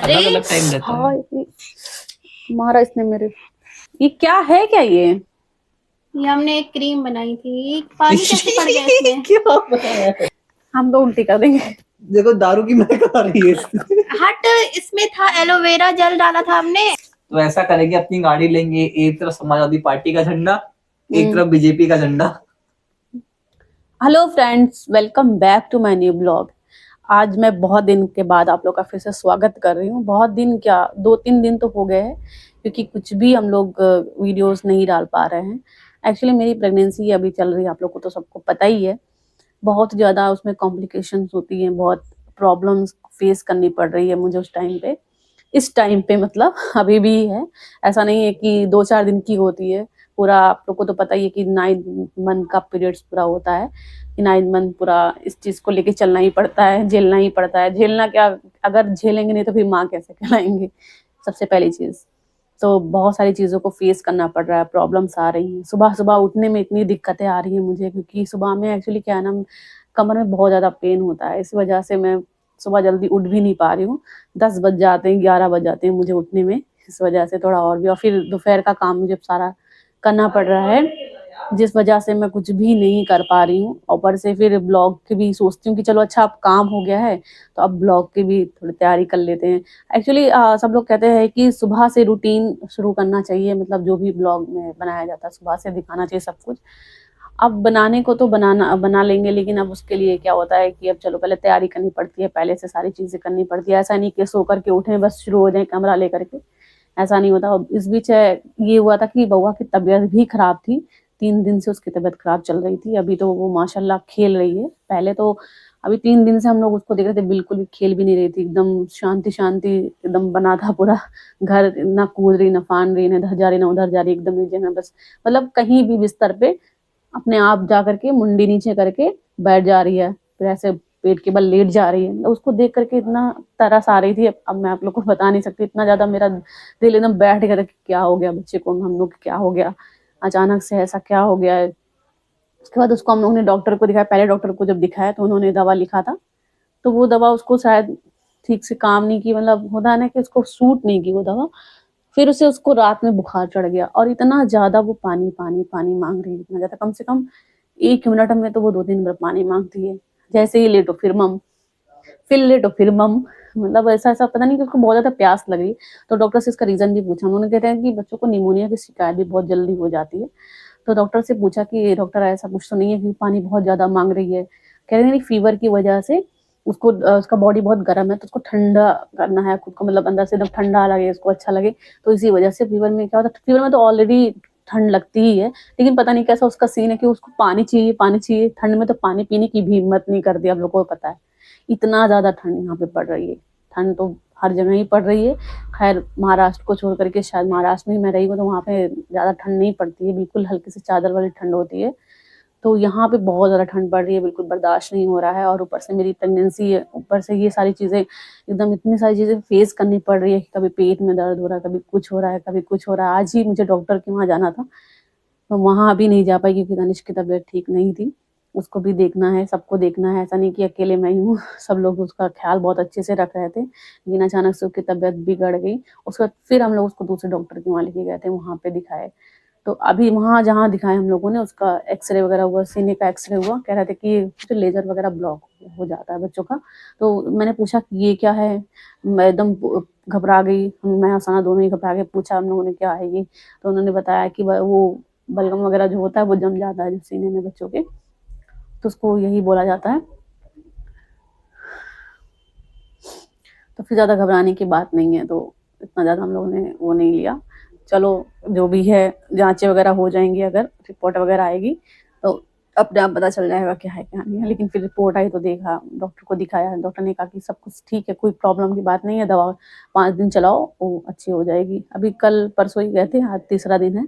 अलग अलग टाइम रहता है। हाँ मारा इसने मेरे। ये क्या है, क्या ये हमने एक क्रीम बनाई थी। पानी कैसे पड़ गया इसमें? क्या बनाया है? हम तो उल्टी कर देंगे। देखो दारू की महक आ रही है इसमें। हट, इसमें था एलोवेरा जेल डाला था हमने। तो ऐसा करेंगे, अपनी गाड़ी लेंगे, एक तरफ समाजवादी पार्टी का झंडा, एक तरफ बीजेपी का झंडा। Hello friends, welcome back to my new blog. आज मैं बहुत दिन के बाद आप लोग का फिर से स्वागत कर रही हूँ। बहुत दिन क्या, 2-3 दिन तो हो गए हैं, क्योंकि कुछ भी हम लोग वीडियोस नहीं डाल पा रहे हैं। एक्चुअली मेरी प्रेगनेंसी अभी चल रही है, आप लोग को तो सबको पता ही है। बहुत ज़्यादा उसमें कॉम्प्लिकेशंस होती हैं, बहुत प्रॉब्लम्स फेस करनी पड़ रही है मुझे उस टाइम पे। इस टाइम पे मतलब अभी भी है, ऐसा नहीं है कि 2-4 दिन की होती है। पूरा आप लोग को तो पता ही है कि 9 मंथ का पीरियड्स पूरा होता है, कि 9 मंथ पूरा इस चीज़ को लेके चलना ही पड़ता है, झेलना ही पड़ता है। झेलना क्या, अगर झेलेंगे नहीं तो फिर माँ कैसे कहलाएंगे, सबसे पहली चीज़। तो बहुत सारी चीज़ों को फेस करना पड़ रहा है, प्रॉब्लम्स आ रही हैं। सुबह सुबह उठने में इतनी दिक्कतें आ रही हैं मुझे, क्योंकि सुबह में एक्चुअली क्या है ना, कमर में बहुत ज़्यादा पेन होता है। इस वजह से मैं सुबह जल्दी उठ भी नहीं पा रही हूँ। 10 बज जाते हैं, 11 बज जाते हैं मुझे उठने में। इस वजह से थोड़ा और भी, और फिर दोपहर का काम मुझे सारा करना पड़ रहा है, जिस वजह से मैं कुछ भी नहीं कर पा रही हूँ। ऊपर से फिर ब्लॉग की भी सोचती हूँ कि चलो अच्छा अब काम हो गया है, तो अब ब्लॉग की भी थोड़ी तैयारी कर लेते हैं। एक्चुअली सब लोग कहते हैं कि सुबह से रूटीन शुरू करना चाहिए, मतलब जो भी ब्लॉग में बनाया जाता है सुबह से दिखाना चाहिए सब कुछ। अब बनाने को तो बना लेंगे, लेकिन अब उसके लिए क्या होता है कि अब चलो पहले तैयारी करनी पड़ती है, पहले से सारी चीज़ें करनी पड़ती है। ऐसा नहीं कि सो करके उठें बस शुरू हो जाए कैमरा लेकर के, ऐसा नहीं होता। इस बीच ये हुआ था कि बउआ की तबीयत भी खराब थी। 3 दिन से उसकी तबीयत खराब चल रही थी। अभी तो वो माशाल्लाह खेल रही है। पहले तो अभी 3 दिन से हम लोग उसको देख रहे थे, बिल्कुल भी खेल भी नहीं रही थी, एकदम शांति शांति एकदम बना था पूरा घर। ना कूद रही, ना फान रही, ना इधर जा रही, ना उधर जा रही, एकदम एक जगह बस। मतलब कहीं भी बिस्तर पे अपने आप जा करके मुंडी नीचे करके बैठ जा रही है, फिर ऐसे पेट के बल लेट जा रही है। मतलब उसको देख करके इतना तरस आ रही थी, अब मैं आप लोग को बता नहीं सकती। इतना ज्यादा मेरा दिल एकदम बैठ गया था कि क्या हो गया बच्चे को, हम लोग क्या हो गया, अचानक से ऐसा क्या हो गया है। उसके बाद उसको हम लोगों ने डॉक्टर को दिखाया। पहले डॉक्टर को जब दिखाया तो उन्होंने दवा लिखा था, तो वो दवा उसको शायद ठीक से काम नहीं की, मतलब होता है ना कि उसको सूट नहीं की वो दवा। फिर उसे उसको रात में बुखार चढ़ गया, और इतना ज्यादा वो पानी पानी पानी मांग रही है, इतना ज्यादा, कम से कम 1 मिनट में तो वो 2-3 बार पानी मांगती है। जैसे ही लेटो फिर मम, फिर लेटो फिर मम। मतलब ऐसा ऐसा पता नहीं कि उसको बहुत ज्यादा प्यास लग रही। तो डॉक्टर से इसका रीजन भी पूछा। उन्होंने कहते हैं कि बच्चों को निमोनिया की शिकायत भी बहुत जल्दी हो जाती है। तो डॉक्टर से पूछा कि डॉक्टर ऐसा कुछ तो नहीं है कि पानी बहुत ज्यादा मांग रही है। कह रहे हैं फीवर की वजह से उसको उसका बॉडी बहुत गर्म है, तो उसको ठंडा करना है खुद को, मतलब अंदर से एकदम ठंडा लगे, उसको अच्छा लगे। तो इसी वजह से फीवर में क्या होता है, फीवर में तो ऑलरेडी ठंड लगती ही है, लेकिन पता नहीं कैसा उसका सीन है कि उसको पानी चाहिए, पानी चाहिए। ठंड में तो पानी पीने की भी हिम्मत नहीं करती, आप लोगों को पता है। इतना ज्यादा ठंड यहाँ पे पड़ रही है। ठंड तो हर जगह ही पड़ रही है। खैर महाराष्ट्र को छोड़ करके, शायद महाराष्ट्र में ही मैं रही हूँ, तो वहाँ पे ज्यादा ठंड नहीं पड़ती है, बिल्कुल हल्की सी चादर वाली ठंड होती है। तो यहाँ पे बहुत ज़्यादा ठंड पड़ रही है, बिल्कुल बर्दाश्त नहीं हो रहा है। और ऊपर से मेरी प्रेगनेंसी है, ऊपर से ये सारी चीज़ें, एकदम इतनी सारी चीज़ें फेस करनी पड़ रही है कि कभी पेट में दर्द हो रहा है, कभी कुछ हो रहा है, कभी कुछ हो रहा है। आज ही मुझे डॉक्टर के वहाँ जाना था, तो वहाँ अभी नहीं जा पाई क्योंकि तनिष्क की तबीयत ठीक नहीं थी। उसको भी देखना है, सबको देखना है, ऐसा नहीं कि अकेले मैं ही हूँ। सब लोग उसका ख्याल बहुत अच्छे से रख रहे थे, लेकिन अचानक से उसकी तबीयत बिगड़ गई। उसके बाद फिर हम लोग उसको दूसरे डॉक्टर के वहाँ लेके गए थे, वहाँ पे दिखाए। तो अभी वहाँ जहाँ दिखाए हम लोगों ने, उसका एक्सरे वगैरह हुआ, सीने का एक्सरे हुआ। कह रहे थे कि तो लेजर वगैरह ब्लॉक हो जाता है बच्चों का। तो मैंने पूछा कि ये क्या है, मैं एकदम घबरा गई। मैं और सना दोनों ही घबरा गए। पूछा हम लोगों ने क्या है ये, तो उन्होंने बताया कि वो बलगम वगैरह जो होता है वो जम जाता है जो सीने में बच्चों के, तो उसको यही बोला जाता है। तो फिर ज़्यादा घबराने की बात नहीं है, तो इतना ज़्यादा हम लोगों ने वो नहीं लिया। चलो जो भी है, जांचें वगैरह हो जाएंगी, अगर रिपोर्ट वगैरह आएगी तो अपने आप पता चल जाएगा क्या है क्या नहीं है। लेकिन फिर रिपोर्ट आई तो देखा, डॉक्टर को दिखाया, डॉक्टर ने कहा कि सब कुछ ठीक है, कोई प्रॉब्लम की बात नहीं है, दवा 5 दिन चलाओ वो अच्छी हो जाएगी। अभी कल परसों ही गए थे, आज तीसरा दिन है।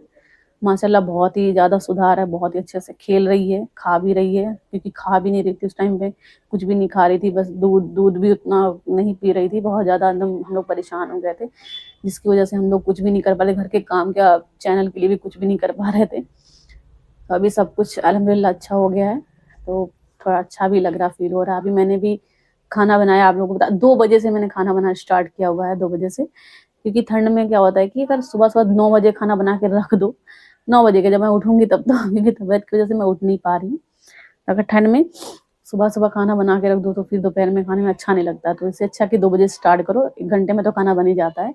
माशाल्लाह बहुत ही ज़्यादा सुधार है, बहुत ही अच्छे से खेल रही है, खा भी रही है, क्योंकि खा भी नहीं रही थी उस टाइम पे, कुछ भी नहीं खा रही थी, बस दूध दूध भी उतना नहीं पी रही थी। बहुत ज़्यादा एकदम हम लोग परेशान हो गए थे, जिसकी वजह से हम लोग कुछ भी नहीं कर पा रहे, घर के काम क्या, चैनल के लिए भी कुछ भी नहीं कर पा रहे थे। तो अभी सब कुछ अल्हम्दुलिल्लाह अच्छा हो गया है, तो थोड़ा अच्छा भी लग रहा, फील हो रहा है। अभी मैंने भी खाना बनाया आप लोगों को बता 2 बजे से मैंने खाना बनाना स्टार्ट किया हुआ है 2 बजे से, क्योंकि ठंड में क्या होता है कि अगर सुबह सुबह 9 बजे खाना बना के रख दो, 9 बजे के जब मैं उठूंगी तब तो क्योंकि तबीयत की वजह से मैं उठ नहीं पा रही हूँ। अगर ठंड में सुबह सुबह खाना बना के रख दो तो फिर दोपहर में खाने में अच्छा नहीं लगता, तो इससे अच्छा कि 2 बजे स्टार्ट करो, 1 घंटे में तो खाना बन ही जाता है,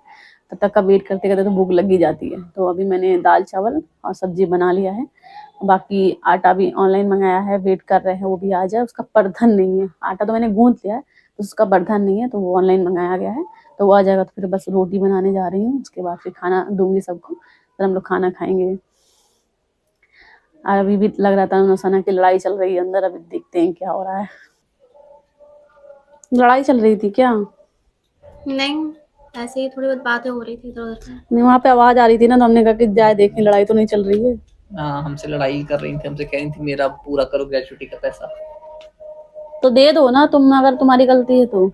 तब तक का वेट करते करते तो भूख लग ही जाती है। तो अभी मैंने दाल चावल और सब्जी बना लिया है, बाकी आटा भी ऑनलाइन मंगाया है, वेट कर रहे हैं वो भी आ जाए। उसका परधन नहीं है, आटा तो मैंने गूंथ लिया है तो उसका परधन नहीं है, तो वो ऑनलाइन मंगाया गया है, तो वो आ जाएगा तो फिर बस रोटी बनाने जा रही हूँ, उसके बाद फिर खाना दूंगी सबको, फिर हम लोग खाना खाएंगे। और अभी भी लग रहा था सना की लड़ाई चल रही है अंदर, अभी देखते हैं क्या हो रहा है। लड़ाई चल रही थी क्या? नहीं, ऐसे ही थोड़ी बहुत बातें हो रही थी इधर उधर। नहीं, वहाँ पे आवाज आ रही थी ना, तो हमने कहा कि जाए देखें लड़ाई तो नहीं चल रही है। हाँ, हमसे लड़ाई कर रही थी, हमसे कह रही थी मेरा पूरा करो ग्रेजुएटी का पैसा। तो दे दो ना तुम, अगर तुम्हारी गलती है तो,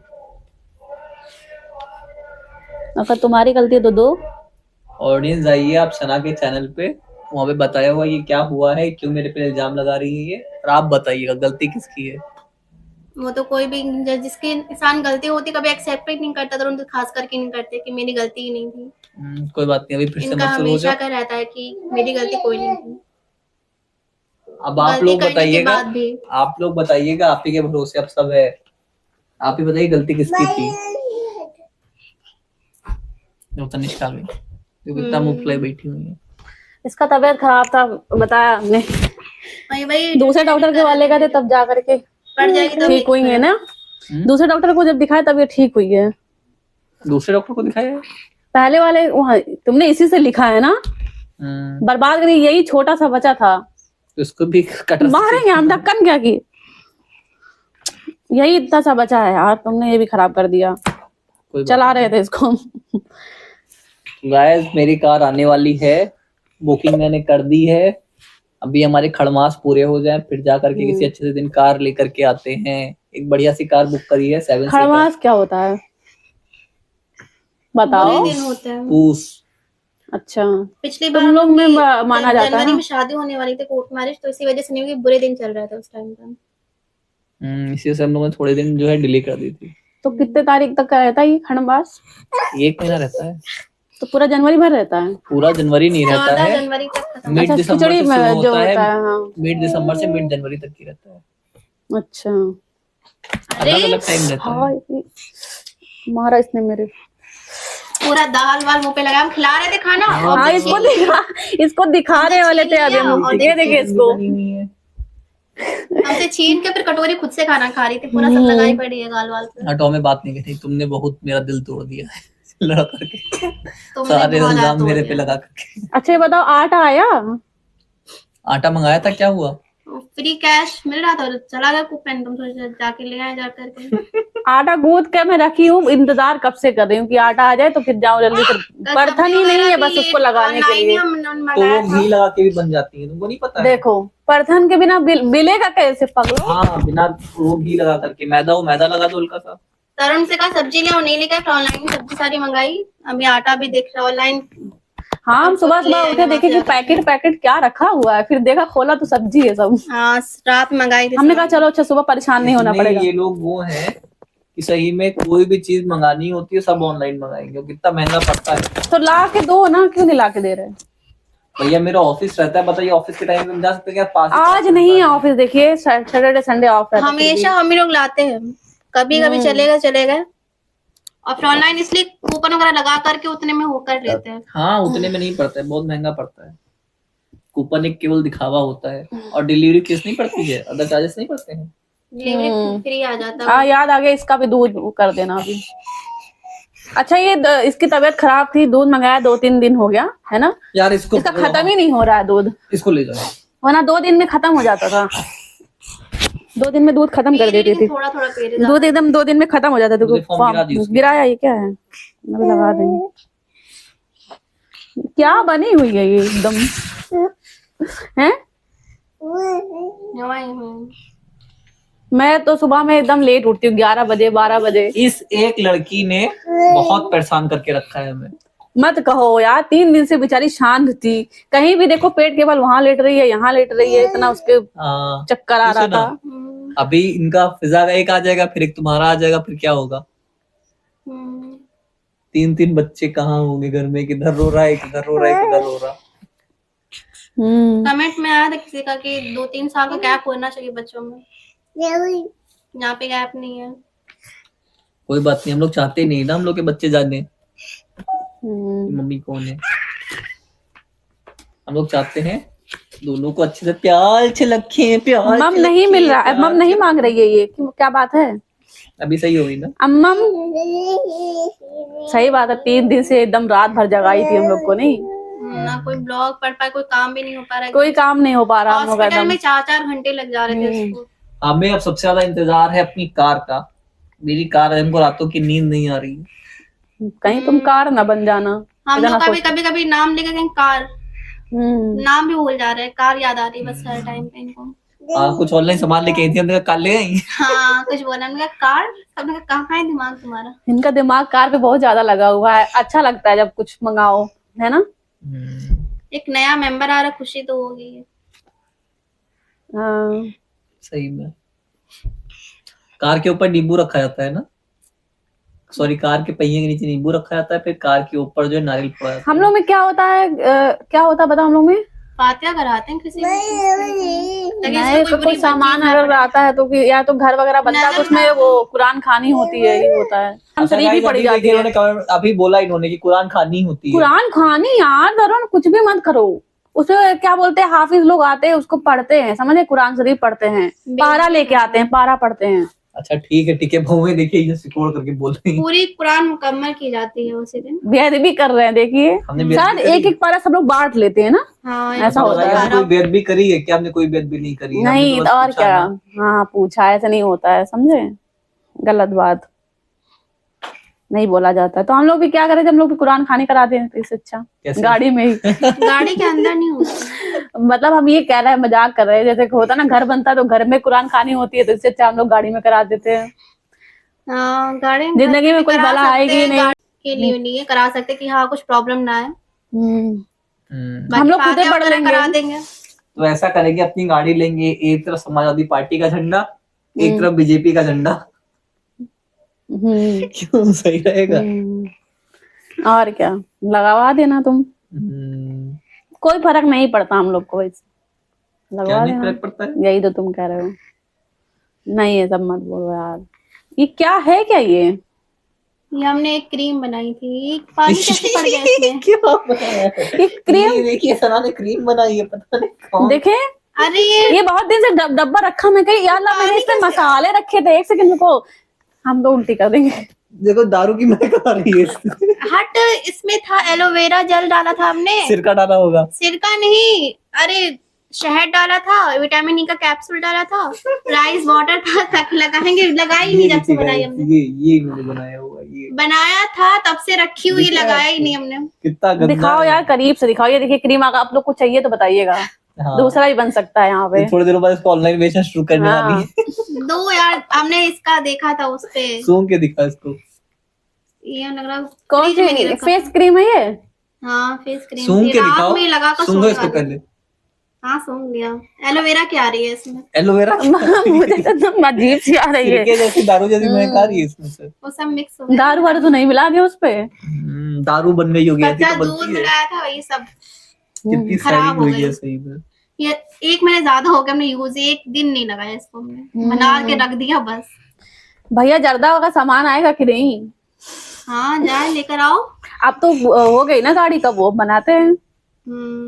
अगर तुम्हारी गलती है तो दो। ऑडियंस आइए आप सना के चैनल पे, वहाँ पे बताया हुआ ये क्या हुआ है, क्यों मेरे पे इल्जाम लगा रही है ये, और आप बताइएगा गलती किसकी है। वो तो कोई भी जिसकी इंसान गलती होती कभी एक्सेप्ट ही नहीं करता, तो उनको खास करके नहीं करते कि मेरी गलती ही नहीं थी। कोई बात नहीं, अभी फिर से इनका मत शुरू हो हमेशा जाओ। का रहता है कि मेरी गलती कोई नहीं थी। अब आप गलती लोग करने के बताइएगा, बाद भी आप लोग बताइएगा, आप ही के भरोसे अब सब है, आप ही बताइए गलती किसकी थी। जो तनिष्का गई, जो कितना मुंह फुलाई बैठी हुई है। इसका तबीयत खराब था, बताया हमने, वही दूसरे डॉक्टर के वाले गए थे तब जा करके पड़ जाएगी तो ठीक हुई है ना। दूसरे डॉक्टर को जब दिखाया तब ये ठीक हुई है। दूसरे डॉक्टर को दिखाया है? पहले वाले वहाँ तुमने इसी से लिखा है ना, बर्बाद करी, यही छोटा सा बचा था, तो इसको भी कटर मारेंगे हम, ढक्कन क्या की, यही इतना सा बचा है यार, तुमने ये भी खराब कर दिया, चला रहे थे इसको। गाइस मेरी कार आने वाली है, बुकिंग मैंने कर दी है, अभी हमारे खड़मास पूरे हो जाए फिर जा करके किसी अच्छे से दिन कार लेकर के आते हैं। एक बढ़िया सी कार बुक करी है 7 खड़मास क्या होता है बताओ? दिन होते हैं। पूस। अच्छा, पिछली तुम बार लोग में माना जाता है जनवरी ना? में शादी होने वाली थी, कोर्ट मैरिज, तो इसी वजह से नहीं हुई, बुरे दिन चल रहा था उस टाइम पर। इसी से हम लोगों ने थोड़े दिन जो है डिले कर दी थी। तो कितने तारीख तक का रहता है ये खड़मास? 1 महीना रहता है। तो पूरा जनवरी भर रहता है? पूरा जनवरी नहीं रहता 14 है, जनवरी तक खत्म। मिड अच्छा, दिसंबर खिचड़ी से में शुरू जो होता होता है, है, हाँ। मिड दिसंबर से मिड जनवरी तक की रहता है। अच्छा, अलग अलग टाइम रहता है। हाँ, मारा इसने मेरे, पूरा दाल वाल मुंह पे लगा, हम खिला रहे थे खाना। हाँ इसको दिखाने वाले थे अभी हम, ये देखिए इसको, हमसे छीन के फिर कटोरी खुद से खाना खा रही थी, पूरा सब लगाई पड़ी है गाल वाल पे। हटो, में बात नहीं कही, तुमने बहुत मेरा दिल तोड़ दिया है लड़ा करके, तुमने सारे बहुत इल्जाम तोड़ मेरे दिया। पे लगा करके। अच्छा ये बताओ, आटा आया? आटा मंगाया था, क्या हुआ? फ्री कैश मिल रहा था, चला गया कूपन, तुम सोच जाके ले आए जा करके। आटा गूंथ के मैं रखी हूँ, इंतजार कब से कर रही हूँ कि आटा आ जाए तो फिर जाऊँ जल्दी, फिर परथन ही नहीं है बस उसको लगाने के लिए। तो वो घी लगा के भी बन जाती है, तुमको नहीं पता है? देखो परथन के बिना बिलेगा कैसे पगलो? हाँ, बिना वो घी लगा करके, मैदा लगा दो हल्का सा। तरुण से कहा सब्जी ले, नहीं लेकर ऑनलाइन सब्जी सारी मंगाई, अभी आटा भी देख रहा ऑनलाइन। हाँ, हम सुबह सुबह उठे देखे कि पैकेट क्या रखा हुआ है, फिर देखा खोला तो सब्जी है सब। हाँ, रात मंगाई थी। हमने कहा चलो अच्छा सुबह परेशान नहीं होना पड़ेगा। ये लोग वो हैं कि सही में कोई भी चीज मंगानी होती है सब ऑनलाइन मंगाएंगे, कितना महंगा पड़ता है। तो ला के दो ना, क्यों नहीं ला के दे रहे? भैया मेरा ऑफिस रहता है, बताइए ऑफिस के टाइम में जा सकते हैं क्या? आज नहीं है ऑफिस, देखिए सैटरडे संडे ऑफ रहता है। हमेशा हम ही लोग लाते हैं, कभी कभी चलेगा और फिर ऑनलाइन इसलिए कूपन वगैरह लगा करके उतने में होकर लेते हैं। हाँ, उतने में नहीं पड़ता है, बहुत महंगा पड़ता है। कूपन एक केवल दिखावा होता है, और डिलीवरी फीस नहीं पड़ती है, अदर चार्जेस नहीं पड़ते हैं। डिलीवरी फ्री आ जाता है। याद आ गया, इसका भी दूध कर देना अभी। अच्छा ये इसकी तबीयत खराब थी, दूध मंगाया 2-3 दिन हो गया है ना यार, इसको इसका खत्म ही नहीं हो रहा है दूध, इसको ले जाओ, वरना 2 दिन में खत्म हो जाता था, 2 दिन में दूध खत्म कर देती थी, थोड़ा थोड़ा पी रही दूध एकदम 2 दिन में खत्म हो जाता था। गिराया ये क्या है, मैं लगा देंगे, क्या बनी हुई है ये एकदम है। मैं तो सुबह में एकदम लेट उठती हूँ, 11 बजे 12 बजे। इस एक लड़की ने बहुत परेशान करके रखा है हमें। मत कहो यार, 3 दिन से बेचारी शांत थी, कहीं भी देखो पेट केवल वहां लेट रही है, यहाँ लेट रही है, इतना उसके चक्कर आ रहा था। अभी इनका फिजा का एक आ जाएगा, फिर एक तुम्हारा आ जाएगा, फिर क्या होगा? 3 बच्चे कहाँ होंगे घर में? किधर रो रहा है, एक इधर रो रहा है, एक उधर रो रहा। कमेंट में आया था किसी का कि 2-3 साल का गैप होना चाहिए बच्चों में, यहाँ पे गैप नहीं है। कोई बात नहीं, हम लोग चाहते नहीं ना हम लोग के बच्चे जाने मम्मी कौन है। हम लोग चाहते हैं दोनों को अच्छे से प्यार से रखें, प्यार मम से नहीं मिल रखें, रहा है, प्यार मम नहीं से। मांग रही है, ये क्यों, क्या बात है? अभी सही होगी ना? अम्मम सही बात है, 3 दिन से एकदम रात भर जगाई थी हम लोग को। नहीं ना कोई ब्लॉग पढ़ पाए, कोई काम भी नहीं हो पा रहा है, कोई काम नहीं हो पा रहा हम लोग का हॉस्पिटल एकदम। में 4-4 घंटे लग जा रहे थे उसको। हमें अब सबसे ज्यादा इंतजार है अपनी कार का। मेरी कार है, हमको रातों की नींद नहीं आ रही है। कहीं तुम कार ना बन जाना। हम इतना लोग सोच- कभी नाम लेके कहीं कार, हम्म, नाम भी भूल जा रहे हैं, कार याद आ रही है बस हर टाइम पे इनको। कुछ ऑनलाइन सामान लेके आई थी, हमने कहा कार ले आई। हाँ कुछ बोला, हमने कहा कार, सबने कहा कहाँ है दिमाग तुम्हारा। इनका दिमाग कार पे बहुत ज्यादा लगा हुआ है। अच्छा लगता है जब कुछ मंगाओ, है ना? एक नया मेंबर आ रहा, खुशी तो होगी। हाँ। सही में कार के ऊपर नींबू रखा जाता है ना, सॉरी कार के पहिए के नीचे नींबू रखा जाता है, फिर कार के ऊपर जो है नारियल फोड़ा जाता हम लोग में क्या होता है, क्या होता है बताओ हम लोग में? फातिहा कराते हैं किसी को, ताकि नहीं, इसको तो कोई बुरी सामान बात अगर आता है तो या तो घर वगैरह बनता है तो उसमें वो कुरान खानी होती है, यही होता है। अच्छा, शरीफ भी guys, पड़ी अभी जाती देखिए है। इन्होंने comment- अभी बोला इन्होंने कि कुरान खानी होती है। कुरान खानी यार दरुण, कुछ भी मत करो। उसे क्या बोलते हैं, हाफिज लोग आते हैं उसको पढ़ते हैं, समझे? कुरान शरीफ पढ़ते हैं, पारा लेके आते हैं, पारा पढ़ते हैं। अच्छा ठीक है बहुएं देखिए ये रिकॉर्ड करके बोल रही हैं। पूरी कुरान मुकम्मल की जाती है उसी दिन। बेअदबी कर रहे हैं, देखिए। हमने बेअदबी शायद करी? एक एक पारा सब लोग बांट लेते हैं ना। हाँ ऐसा होता है। हमने कोई बेअदबी करी है क्या? हमने कोई बेअदबी नहीं करी है, हमने नहीं तो बस और पूछा क्या। ना। हाँ पूछा, ऐसा नहीं होता है, समझे? गलत बात नहीं बोला जाता है। तो हम लोग भी क्या करें, हम लोग भी कुरान खानी कराते हैं, तो इससे अच्छा कैसे? गाड़ी में ही। गाड़ी के अंदर नहीं होती। मतलब हम ये कह रहे हैं, मजाक कर रहे हैं। जैसे कि होता है ना, घर बनता है तो घर में कुरान खानी होती है, तो इससे अच्छा हम लोग गाड़ी में करा देते हैं। हाँ गाड़ी जिंदगी में कोई बला आएगी नहीं। के लिए नहीं है, करा सकते कि हाँ कुछ प्रॉब्लम ना है। हम लोग खुद ही पढ़ वगैरह करा लेंगे। देंगे। तो ऐसा करेंगे, अपनी गाड़ी लेंगे, एक तरफ समाजवादी पार्टी का झंडा, एक तरफ बीजेपी का झंडा। क्यों, सही रहेगा? और क्या, लगवा देना तुम, कोई फर्क नहीं पड़ता हम लोग को, क्या लगवा नहीं देना। फर्क पड़ता है? यही तो तुम कह रहे हो। नहीं ये सब मत बोलो यार। ये क्या है, क्या ये हमने एक क्रीम बनाई थी, पानी कैसे पड़ गया इसमें? क्या बनाया है? ये क्रीम? ये देखिए सना ने क्रीम बनाई है, पता नहीं कौन। देखे, अरे ये बहुत दिन से डब्बा रखा, मैं कही यार मैंने पानी इसमें कैसे? मसाले रखे थे, एक सेकंड रुको, हम तो उल्टी कर देंगे। देखो दारू की महक आ रही है इसमें। हट, इसमें था एलोवेरा जेल डाला था हमने, सिरका डाला होगा। सिरका नहीं, अरे शहद डाला था, विटामिन ई का कैप्सूल डाला था, राइस वाटर था, ताकि लगाएंगे, लगाई नहीं जब से बनाई हमने। ये इन्होंने बनाया होगा, ये बनाया था तब से रखी हुई, लगाया ही नहीं हमने। कितना गंदा दिखाओ है। यार, करीब से दिखाओ। ये देखिए क्रीम, अगर आप लोग को चाहिए तो बताइएगा। हाँ। दूसरा भी बन सकता है यहाँ पे। थोड़ी देर बाद इसको ऑनलाइन बेचना शुरू करने हाँ। वाली है। दो यार, हमने इसका देखा था उस पे, सूंघ के दिखा इसको। ये लग रहा कौन फ्रिज में नहीं सी रखा फेस क्रीम है ये? था। हाँ फेस क्रीम सूंघ थी, के रात दिखाओ, में लगा कर सूंघो सोने इसको वाली। पहले। हाँ सूंघ लिया। एलोवेरा क्या आ रही है इसमें? एलोवेरा मुझे तो एकदम अजीब सी आ रही है। सिरके जैसी, दारू जैसी महक आ रही है इसमें से। वो सब मिक्स हो गया। दारू वारू तो नहीं मिला गया उस पे? दारू बन गई होगी, ऐसी कच्चा तो दूध बनती है। मिलाया था, वही सब कितनी खराब सारी हो हुई गई। है सही में। ये 1 महीने ज्यादा हो गया हमने यूज, 1 दिन नहीं लगाया इसको हमने, बना के रख दिया बस। भैया जर्दा का सामान आएगा कि नहीं? हाँ जाए लेकर आओ। अब तो हो गई ना गाड़ी, कब वो बनाते हैं,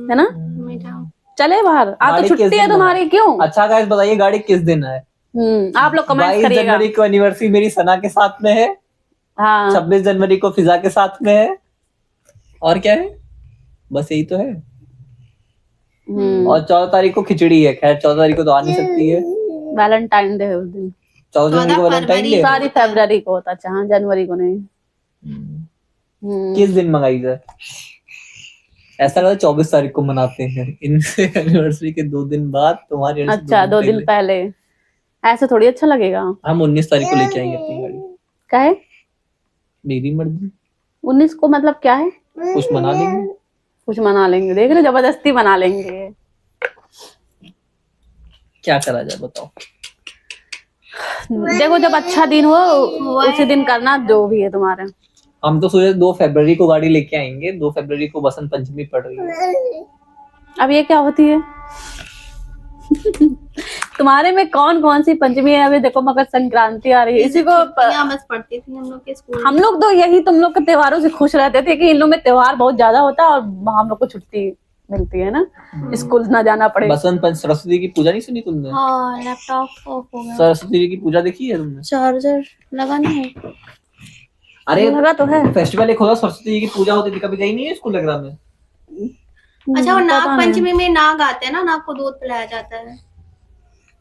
है ना? मीठा चले बाहर। आज गाड़ी तो किस छुट्टी है दिन तुम्हारी, क्यों? अच्छा गाइस बताइए गाड़ी किस दिन है? आप लोग कमेंट 22 करिएगा। जनवरी को एनिवर्सरी मेरी सना के साथ में है। हाँ 26 जनवरी को फिजा के साथ में है। और क्या है? बस यही तो है। और 14 तारीख को खिचड़ी है। खैर 14 तारीख को तो आ नहीं सकती है, वैलेंटाइन डे है उस दिन। 14 जनवरी को वैलेंटाइन डे। सारी फरवरी को होता, अच्छा हाँ, जनवरी को नहीं। किस दिन मंगाई जाए? ऐसा लगता है 24 तारीख को मनाते हैं, इनसे एनिवर्सरी के 2 दिन बाद तुम्हारी। अच्छा 2 दिन पहले, ऐसे थोड़ी अच्छा लगेगा। हम 19 तारीख को लेके आएंगे अपनी गाड़ी। क्या है? मेरी मर्जी। 19 को मतलब क्या है? कुछ मना लेंगे। कुछ मना लेंगे, देख रहे, जबरदस्ती मना लेंगे। क्या करा जाए बताओ। देखो जब अच्छा दिन हो उसी दिन करना जो भी है तुम्हारे। हम तो सोचे 2 फरवरी को गाड़ी लेके आएंगे, 2 फरवरी को बसंत पंचमी पड़ रही है। अब ये क्या होती है? तुम्हारे में कौन कौन सी पंचमी है? अभी देखो मकर संक्रांति आ रही है, इसी को बस पढ़ती थी हम लोग के स्कूल। हम लोग तो यही तुम लोग के त्योहारों से खुश रहते थे कि इन लोग में त्योहार बहुत ज्यादा होता है और हम लोग को छुट्टी मिलती है ना, स्कूल ना जाना पड़े। बसंत पंच सरस्वती की पूजा नहीं सुनी तुमने? हाँ, लैपटॉप ऑफ हो गया। सरस्वती जी की पूजा देखी है तुमने? चार्जर लगाना है। अरे लगा तो है। फेस्टिवल एक होता सरस्वती जी की पूजा होती थी, कभी गई नहीं है स्कूल एग्जाम में? अच्छा, और नाग पता नहीं। पंचमी में नाग आते हैं ना, नाग को दूध पिलाया जाता है।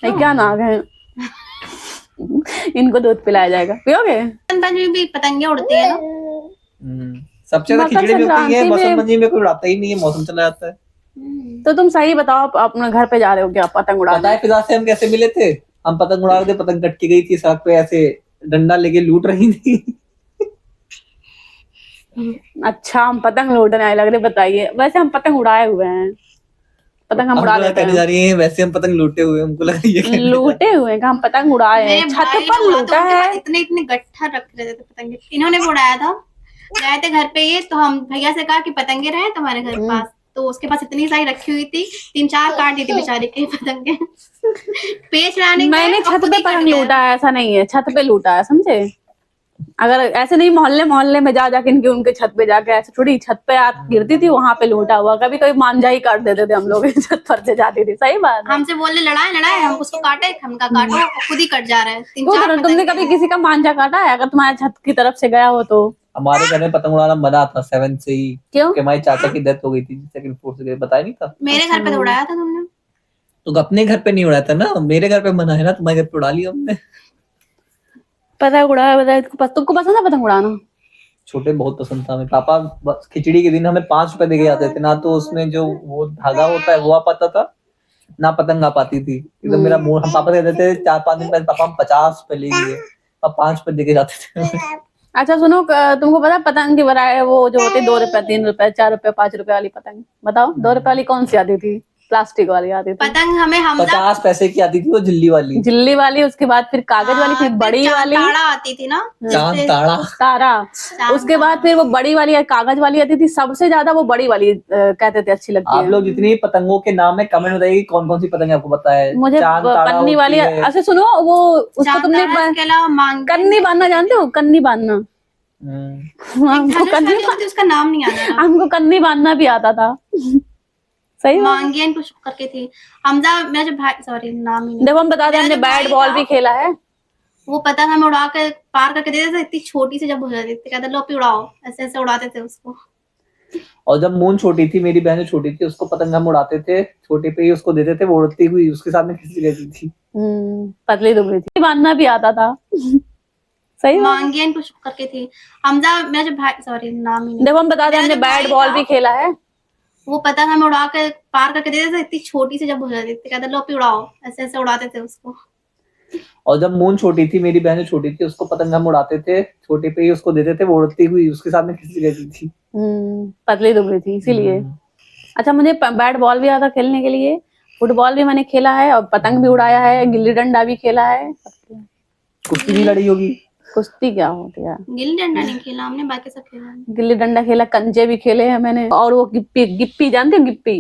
ये क्या नाग है? इनको दूध पिलाया जाएगा, पियोगे? बसंत पंचमी भी पतंगे उड़ती है ना। सबसे ज्यादा मकर खिचड़ी भी होती है, संक्रांति बसंत में- पंचमी में कोई उड़ाता ही नहीं है, मौसम चला जाता है। तो तुम सही बताओ, आप अपने घर पे जा रहे हो क्या पतंग पता उड़ाने? है फिजा से हम कैसे मिले थे? हम पतंग उड़ा रहे थे, पतंग कट के गई थी सड़क पे, ऐसे डंडा लेके लूट रही थी। अच्छा, हम पतंग लूटने आए लग रहे। बताइए, वैसे हम पतंग उड़ाए हुए हैं, पतंग हम उड़ा हमको लेते कहने जा हैं। रही है वैसे हम पतंग लूटे हुए, हमको लगा ये कहने जा रही है। लूटे हुए हैं, हम पतंग उड़ाए हैं, मेरे छत भाई पर हुआ तो लूटा उनके है। पास इतने इतने गट्ठा रख रहे थे पतंगे, इन्होंने भी उड़ाया था। गए थे घर पे ये, तो हम भैया से कहा कि पतंगे रहे तुम्हारे घर हम्म। पास, तो उसके पास इतनी सारी रखी हुई थी, 3-4 काट दी थी बेचारे के पतंगे। पेच लाने मैंने गए और छत खुद पे ही कट पतंग गया। लूटा है, ऐसा नहीं है, छत पे लूटा है, समझे? अगर ऐसे नहीं मोहल्ले मोहल्ले में जा जाके इनके उनके छत पे जाके, ऐसे थोड़ी छत पे आग गिरती थी वहां पे लूटा हुआ। कभी कभी मांझा ही काट देते थे हम लोग, छत पर से जाती थी। सही बात है। हमसे बोले लड़ाए लड़ाए, हम उसको काटे, हमका काटो, और खुद ही कट जा रहा है। क्यों 3-4 तुमने कभी किसी का मांझा काटा है अगर तुम्हारे छत की तरफ से गया हो तो? हमारे घर में पतंग उड़ाना मना था 7 से ही, क्यों? कि हमारे चाचा की डेथ हो गई थी सेकंड फ्लोर से, बताया नहीं था? मेरे घर पे तो उड़ाया था तुमने। तो अपने घर पे नहीं उड़ाया था ना, मेरे घर पे मना है ना, तुम्हारे घर पे उड़ा लिया हमने। पतंग उड़ाया बताया। तुमको पसंद है पतंग उड़ाना? छोटे बहुत पसंद था हमें। पापा बस खिचड़ी के दिन हमें 5 रुपए देके जाते थे ना, तो उसमें जो वो धागा होता है वो आ पाता था ना, पतंग आ पाती थी। एकदम मेरा मुंह, हम पापा कहते थे 4-5 दिन पहले पापा हम 50 रुपए लेंगे, अब 5 रुपए देके जाते थे। अच्छा सुनो, तुमको पता है पतंग की वैरायटी वो जो होती है 2 रुपए, 3 रुपए, 4 रुपए, 5 रुपए वाली पतंग? बताओ 2 रुपए वाली कौन सी आती थी? प्लास्टिक वाली आती थी। पतंग हमें हमजा 50 पैसे की आती थी वो झिल्ली वाली, झिल्ली वाली, उसके बाद फिर कागज वाली, फिर बड़ी चांद वाली ताड़ा आती थी ना, चांद ताड़ा। तारा, चांद उसके बाद फिर वो बड़ी वाली कागज वाली आती थी। सबसे ज्यादा वो बड़ी वाली कहते थे अच्छी लगती आप है। लोग जितनी पतंगों के नाम है कमेंट बताइए कौन कौन सी पतंग आपको पता है। मुझे चांद ताड़ा पन्नी वाली, होती है। अच्छा सुनो, वो उसको चांद तुमने ताड़ा के अलावा मांग कन्नी बांधना जानते हो? कन्नी बांधना, हमको धनुष कन्नी वाली होती है, उसका नाम नहीं आता था। हमको कन्नी बांधना भी आता था। सही बात। मांगियन कुछ करके थी। हमजा मेरा जो भाई, सॉरी नाम ही नहीं, देखो हम बता दें, मेरा हमने जो बैट भाई बॉल था, भी खेला है। वो पतंग हमें उड़ा कर पार करके देते थे, इतनी छोटी सी जब हो जाती थी, कहते लो भी उड़ाओ, ऐसे ऐसे उड़ाते थे उसको। और जब मून छोटी थी, मेरी बहन छोटी थी, उसको पतंग हम उड़ाते थे, छोटे पे ही उसको देते थे, वो उड़ती हुई उसके साथ में खिंची रहती थी। पतली दुबली थी, बांधना भी आता था। सही बात। मांगियन कुछ करके थी। हमजा मेरा जो भाई, सॉरी नाम ही नहीं, देखो हम बता दें, मेरा हमने जो बैट भाई बॉल था, भी खेला है। वो पतंग हमें उड़ा कर पार करके देते थे, इतनी छोटी सी जब हो जाती थी, कहते लो भी उड़ाओ, ऐसे ऐसे उड़ाते थे उसको। और जब मून छोटी थी, मेरी बहन छोटी थी, उसको पतंग हम उड़ाते थे, छोटे पे ही उसको देते थे, वो उड़ती हुई उसके साथ में खिंची रहती थी। पतली दुबली थी इसीलिए। अच्छा, मुझे बैट बॉल भी आता खेलने के लिए, फुटबॉल भी मैंने खेला है, और पतंग भी उड़ाया है, गिल्ली डंडा भी खेला है। कुश्ती भी लड़ी होगी। कुश्ती क्या होती है? गिल्ली डंडा नहीं खेला हमने, बाकी सब खेला है। गिल्ली डंडा खेला, कंचे भी खेले हैं मैंने, और वो गिप्पी, गिप्पी जानते हो? गिप्पी,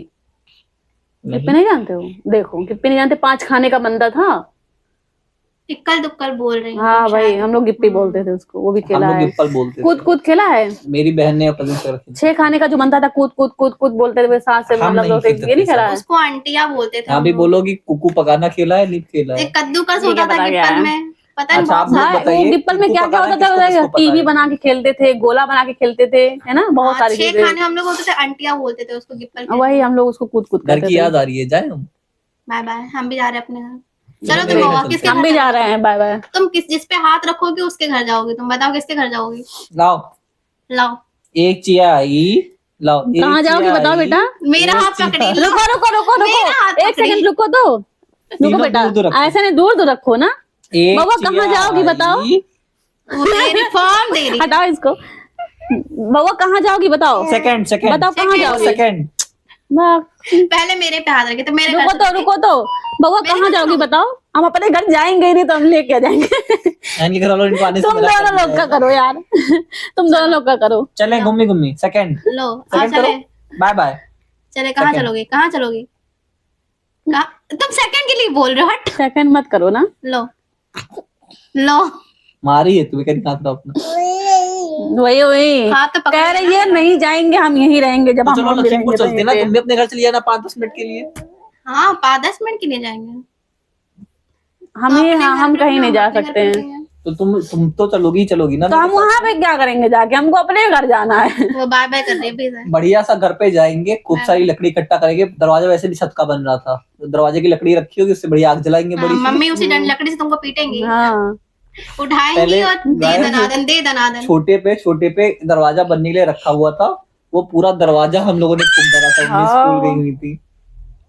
गिप्पी नहीं जानते हो? देखो गिप्पी नहीं जानते, 5 खाने का बंदा था। इक्कल दुक्कल बोल रही हूँ हाँ भाई, शायद। हम लोग गिप्पी बोलते थे उसको, वो भी हम खेला लोग है। गिप्पल बोलते कूद थे। कूद खेला है। मेरी बहन ने पतंग से रखी। 6 खाने का जो बनता था, कूद कूद कूद कूद बोलते थे साथ से, हम मतलब नहीं लोग खेलते ये नहीं थे खेला है। उसको आंटिया बोलते थे हाँ हम भी लोग। बोलो कि कुकू पकाना खेला है, नहीं खेला है? एक कद्दूकस ये होता क्या था पता क्या गिप्पल है? में, पता है अच्छा, आप बहुत लोग हाँ, सारे। बताइए, वो गिप्पल में कुकू क्या क्या पकाना होता था? किसको पता टीवी है? बना के खेलते थे, गोला बना के खेलते थे, है ना, बहुत सारी 6 चीजें। खाने हम लोग होते थे, आंटिया बोलते थे उसको, गिप्पल कहते वही थे। हम लोग उसको कूद कूद घर करते की थे। याद आ रही है, जाए हम? बाय बाय, हम भी जा रहे हैं अपने घर। चलो मेरे तुम घर बताओ चलते किसके हम घर भी जा जाओगे? रहे हैं, बाय बाय। तुम किस जिस पे हाथ रखोगे उसके घर जाओगे, तुम बताओ किसके घर जाओगे? लाओ लाओ, एक चिया आई, लाओ एक कहाँ जाओगी चिया बताओ आई। बेटा? मेरा एक हाथ चिया- पकड़ी। रुको रुको रुको मेरा हाथ रुको, एक पकड़ी। सेकंड रुको तो, रुको तीनों बेटा, दूर दूर रखो। ऐसे नहीं, दूर दूर रखो ना। एक बाबा, चिया कहाँ जाओगी बताओ? आई। वो मेरी फॉर्म दे रही। हटाओ इसको। बाबा कहाँ जाओगी बताओ? सेकंड सेकंड बताओ कहाँ जाओगी? सेकंड। वाह, पहले मेरे पे हाथ रखे तो मेरे घर रुको तो चलोगे? रुको तो, बाबा मेरे कहाँ घर जाओगी चलोगे? बताओ? हम अपने घर जाएंगे ही नहीं तो हम लेके आ जाएंगे। इनके घर वालों इनको आने से तुम मना दोनों कर लोग दिया का है। करो यार, तुम दोनों लोग का करो। चलें घूमी घूमी सेकंड लो सेकंड करो, चले बाय बाय। चले। कहाँ Second. चलोगे, कहाँ चलोगे? तुम सेकंड के लिए बोल रहे हो? हट। सेकंड मत करो ना। लो लो, मारी है तुम्हें, कहीं हाथ दो अपना। वही वही हाथ तो पकड़ कह रही है, नहीं जाएंगे हम यहीं रहेंगे, जब तो हम चलो मम्मी रहेंगे लखीमपुर तो चलते ना, यहीं तुम भी अपने घर चली जाना 5-10 मिनट के लिए। हाँ 5-10 मिनट के लिए जाएंगे। पे। हम ही अपने हाँ, घर हम पे कहीं ना, नहीं जा अपने घर सकते पे हैं। चलेंगे। तो तुम तो चलोगी ना तो हम मेरे साथ। वहां पे क्या करेंगे जाके, हमको अपने घर जाना है। वो बाय बाय कर रहे हैं, please। बढ़िया सा घर पे जाएंगे, खूब सारी लकड़ी इकट्ठा करेंगे। दरवाजा वैसे भी छत का बन रहा था, तो दरवाजे की लकड़ी रखी होगी, उससे बढ़िया आग जलाएंगे बड़ी सी। मम्मी उसी डंड लकड़ी से तुमको पीटेंगी, हाँ उठाएंगी पहले और दे दनादन। छोटे पे दरवाजा बनने के लिए रखा हुआ था, वो पूरा दरवाजा हम लोगों ने फूक डाला था। हाँ। स्कूल गई हुई थी।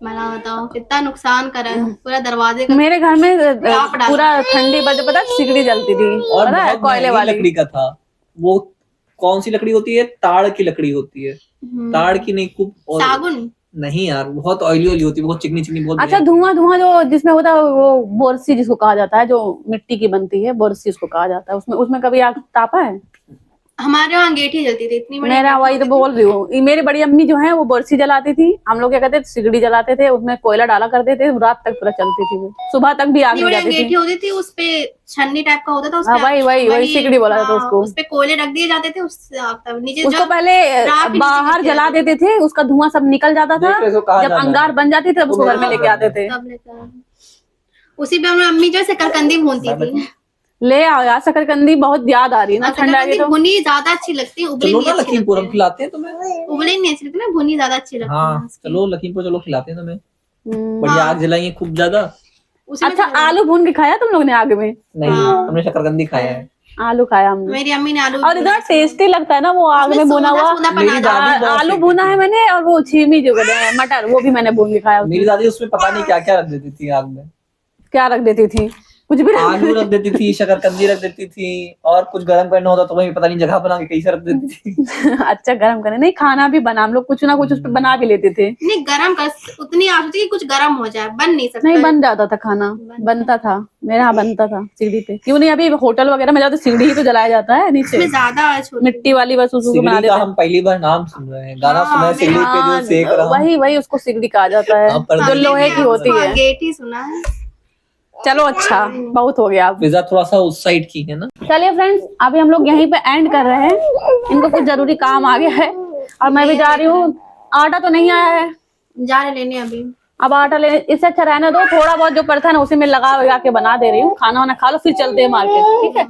भला बताओ कितना नुकसान करा है पूरा दरवाजे का। मेरे घर में राख डाला। पूरा ठंडी बजे पता है सिगड़ी जलती थी, और पता है बहुत कोयले महंगी वाली। लकड़ी का था वो। कौन सी लकड़ी होती है? ताड़ की लकड़ी होती है। ताड़ की नहीं, खूब और सागुन। नहीं यार, बहुत ऑयली होती है, बहुत चिकनी चिकनी, बहुत अच्छा बढ़िया। धुआं जो जिसमें होता है वो बोरसी जिसको कहा जाता है, जो मिट्टी की बनती है, बोरसी उसको कहा जाता है। उसमें कभी आग तापा है? हमारे वहाँ अंगीठी जलती थी, इतनी बड़ी मेरा अंगीठी वही तो होती बोल रही हूँ, ये मेरी बड़ी अम्मी जो है वो बोरसी जलाती थी, हम लोग क्या कहते थे सिगड़ी जलाते थे, उसमें कोयला डाला करते थे, रात तक पूरा चलती थी वो, सुबह तक भी आग इतनी नहीं बड़ी जाती अंगीठी थी। होती थी, उसपे छन्नी टाइप का होता था, हाँ, वही सिगड़ी बोला जाता उसको। उसपे कोयले रख दिए जाते थे, उससे आग तब नीचे उसको जब पहले राख नीचे बाहर गिरती जला रहती देते थे, उसका धुआं सब निकल जाता था। देख रहे हो कहाँ जब जाना है? अंगार बन जाती थी तब उसको वो घर में मेरे लेके आते थे। तब लेकर उसी पे हमारी अम्मी जो है शकरकंदी भूनती थी। ले आओ यार, शकरकंदी बहुत याद आ रही है ना, और ठंडा आ गई शकरकंदी तो। भुनी ज्यादा अच्छी लगती है, उबली चलो नहीं ना अच्छी लखीमपुर, हम लगती खिलाते हैं तुम्हें। है। उबली नहीं अच्छी लगती ना, भुनी ज्यादा अच्छी लगती है। हाँ चलो लखीमपुर, चलो खिलाते हैं तुम्हें। हम्म। बढ़िया हाँ। आग जलाएंगे खूब ज्यादा। उसी में अच्छा तो- आलू भून के खाया तुम लोग ने आग में? नहीं, हाँ। हमने शकरकंदी खाया है। आलू खाया हमने, मेरी अम्मी ने आलू और इतना टेस्टी लगता है ना वो आग में भुना हुआ। मेरी दादी बहुत आलू फेंकती भुना थी। है मैंने, और वो छीमी जो कहते हैं मटर, वो भी मैंने भून के खाया। मेरी उसमें दादी उसमें पता नहीं क्या क्या रख देती थी आग में। क्या रख देती थी? कुछ भी आलू रख देती थी, शकरकंदी रख देती थी, और कुछ गर्म करना होता तो वही पता नहीं जगह बना के कैसे रख देती थी। अच्छा गरम करने नहीं, खाना भी बना, हम लोग कुछ ना कुछ उस पर बना भी लेते थे। नहीं गरम कर, उतनी आग होती कि कुछ गरम हो जाए, बन नहीं सकता। नहीं बन जाता था खाना, बनता था मेरे यहाँ, बनता था सिगड़ी पे। क्यों नहीं, अभी होटल वगैरह में जाओ तो सिगड़ी ही तो जलाया जाता है नीचे, इसमें ज्यादा मिट्टी वाली, बस उसको बना सिगड़ी देते का हैं। हम पहली बार नाम सुन रहे हैं, गाना हाँ, सुना है सिगड़ी पे हाँ, जो सेक रहा हूं। वही उसको सिगड़ी कहा जाता है, हाँ, पर जो लोहे की होती है। अंगीठी सुना है। चलो अच्छा, बहुत हो गया अब। पिज्जा थोड़ा सा उस साइड की है ना। चलिए फ्रेंड्स, अभी हम लोग यहीं पे एंड कर रहे हैं, इनको कुछ जरूरी काम आ गया है और मैं भी जा रही हूँ। आटा तो नहीं आया है, जा रहे लेने अभी। अब आटा लेने, इससे अच्छा रहने दो, थोड़ा बहुत जो पड़ता है ना उसी में लगा के बना दे रही हूँ। खाना वाना खा लो, फिर चलते हैं मार्केट, ठीक है?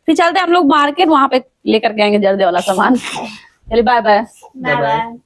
फिर चलते हैं हम लोग मार्केट, वहां पे लेकर के आएंगे जर्दे वाला सामान। चलिए बाय बाय। Bye bye.